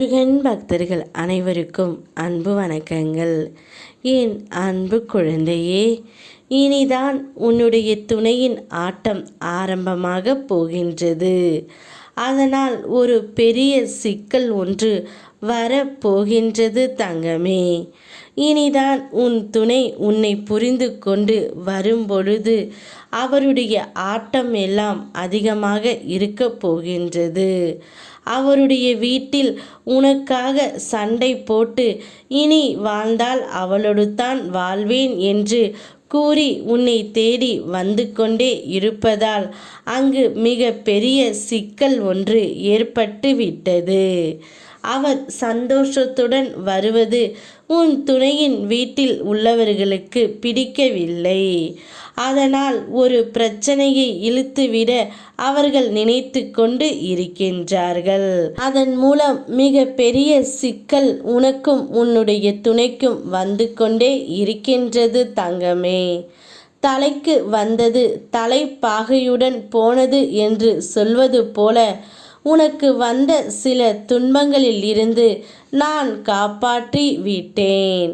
முருகன் பக்தர்கள் அனைவருக்கும் அன்பு வணக்கங்கள். என் அன்பு குழந்தையே, இனிதான் உன்னுடைய துணையின் ஆட்டம் ஆரம்பமாக போகின்றது. அதனால் ஒரு பெரிய சிக்கல் ஒன்று வரப்போகின்றது தங்கமே. இனிதான் உன் துணை உன்னை புரிந்து கொண்டு வரும்பொழுது அவருடைய ஆட்டம் எல்லாம் அதிகமாக இருக்க போகின்றது. அவருடைய வீட்டில் உனக்காக சண்டை போட்டு இனி வாழ்ந்தால் அவளோடு தான் வாழ்வேன் என்று கூறி உன்னை தேடி வந்து கொண்டே இருப்பதால் அங்கு மிக பெரிய சிக்கல் ஒன்று ஏற்பட்டு விட்டது. அவர் சந்தோஷத்துடன் வருவது உன் துணையின் வீட்டில் உள்ளவர்களுக்கு பிடிக்கவில்லை. அதனால் ஒரு பிரச்சனையை இழுத்துவிட அவர்கள் நினைத்து கொண்டு இருக்கின்றார்கள். அதன் மூலம் மிக பெரிய சிக்கல் உனக்கும் உன்னுடைய துணைக்கும் வந்து கொண்டே இருக்கின்றது தங்கமே. தலைக்கு வந்தது தலைப்பாகையுடன் போனது என்று சொல்வது போல உனக்கு வந்த சில துன்பங்களில் இருந்து நான் காப்பாற்றி விட்டேன்.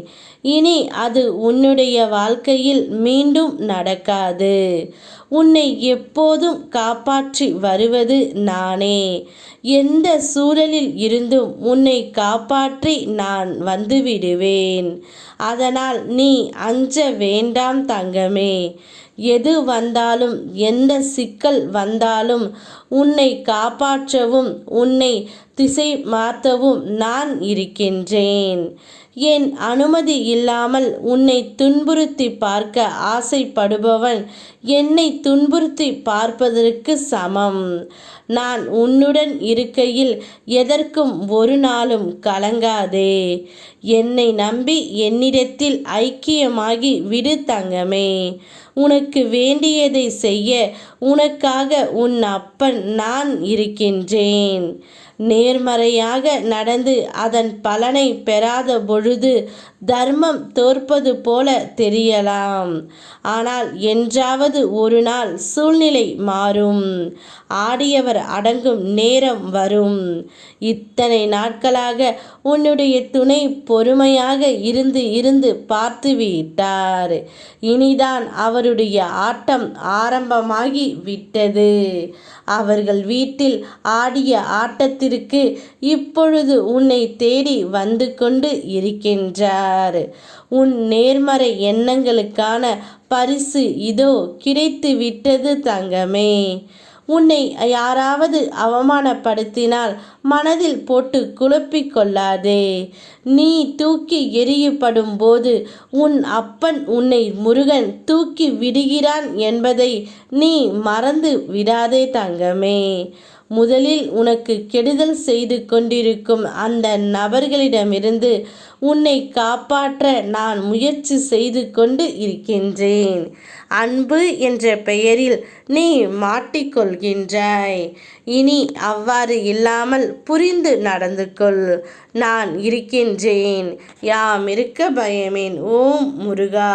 இனி அது உன்னுடைய வாழ்க்கையில் மீண்டும் நடக்காது. உன்னை எப்போதும் காப்பாற்றி வருவது நானே. எந்த சூழலில் இருந்தும் உன்னை காப்பாற்றி நான் வந்துவிடுவேன். அதனால் நீ அஞ்ச வேண்டாம் தங்கமே. எது வந்தாலும் எந்த சிக்கல் வந்தாலும் உன்னை காப்பாற்றவும் உன்னை திசை மாற்றவும் நான் இருக்கின்றேன். என் அனுமதி இல்லாமல் உன்னை துன்புறுத்தி பார்க்க ஆசைப்படுபவன் என்னை துன்புறுத்தி பார்ப்பதற்கு சமம். நான் உன்னுடன் இருக்கையில் எதற்கும் ஒரு நாளும் கலங்காதே. என்னை நம்பி என்னிடத்தில் ஐக்கியமாகி விடு தங்கமே. உனக்கு வேண்டியதை செய்ய உனக்காக உன் அப்பன் நான் இருக்கின்றேன். நேர்மறையாக நடந்து அதன் பலனை பெறாத பொழுது தர்மம் தோற்பது போல தெரியலாம். ஆனால் என்றாவது ஒரு நாள் சூழ்நிலை மாறும். ஆடியவர் அடங்கும் நேரம் வரும். இத்தனை நாட்களாக உன்னுடைய துணை பொறுமையாக இருந்து இருந்து பார்த்து விட்டார். இனிதான் அவருடைய ஆட்டம் ஆரம்பமாகி விட்டது. அவர்கள் வீட்டில் ஆடிய ஆட்டத்திற்கு இப்பொழுது உன்னை தேடி வந்து கொண்டு இருக்கின்றார். உன் நேர்மறை எண்ணங்களுக்கான பரிசு இதோ கிடைத்து விட்டது தங்கமே. உன்னை யாராவது அவமானப்படுத்தினால் மனதில் போட்டு குழப்பிக் கொள்ளாதே. நீ தூக்கி எறியப்படும் போது உன் அப்பன் உன்னை முருகன் தூக்கி விடுகிறான் என்பதை நீ மறந்து விடாதே தங்கமே. முதலில் உனக்கு கெடுதல் செய்து கொண்டிருக்கும் அந்த நபர்களிடமிருந்து உன்னை காப்பாற்ற நான் முயற்சி செய்து கொண்டு இருக்கின்றேன். அன்பு என்ற பெயரில் நீ மாட்டிக்கொள்கின்றாய். இனி அவ்வாறு இல்லாமல் புரிந்து நடந்து கொள். நான் இருக்கின்றேன். யாம் இருக்க பயமேன். ஓம் முருகா.